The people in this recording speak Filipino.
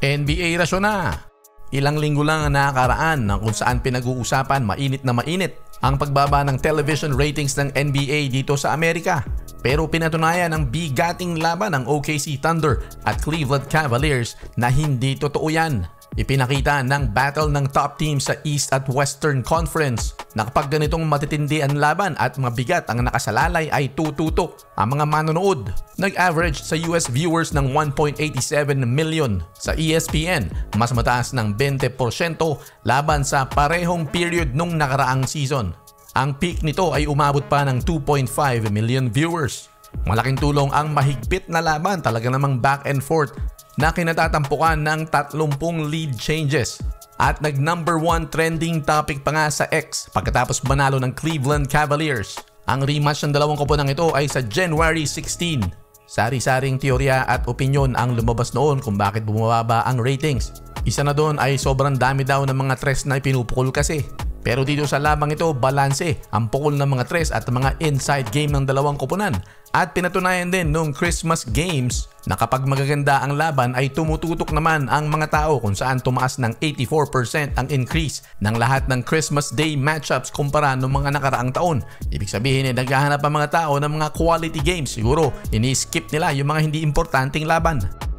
NBA rasyon na! Ilang linggo lang ang nakakaraan ng kung saan pinag-uusapan mainit na mainit ang pagbaba ng television ratings ng NBA dito sa Amerika. Pero pinatunayan ng bigating laban ng OKC Thunder at Cleveland Cavaliers na hindi totoo yan. Ipinakita ng battle ng top teams sa East at Western Conference na kapag ganitong matitindi ang laban at mabigat ang nakasalalay ay tututok ang mga manonood. Nag-average sa US viewers ng 1.87 million sa ESPN, mas mataas ng 20% laban sa parehong period nung nakaraang season. Ang peak nito ay umabot pa ng 2.5 million viewers. Malaking tulong ang mahigpit na laban, talaga namang back and forth na kinatatampukan ng 30 lead changes. At nag number 1 trending topic pa nga sa X pagkatapos manalo ng Cleveland Cavaliers. Ang rematch ng dalawang koponang ito ay sa January 16. Sari-saring teorya at opinyon ang lumabas noon kung bakit bumababa ang ratings. Isa na doon ay sobrang dami daw ng mga tres na ipinupukol kasi. Pero dito sa labang ito, balanse ang pukol ng mga tres at mga inside game ng dalawang koponan. At pinatunayan din noong Christmas games na kapag magaganda ang laban ay tumututok naman ang mga tao kung saan tumaas ng 84% ang increase ng lahat ng Christmas Day matchups kumpara noong mga nakaraang taon. Ibig sabihin ay naghahanap ang mga tao ng mga quality games. Siguro ini-skip nila yung mga hindi importanteng laban.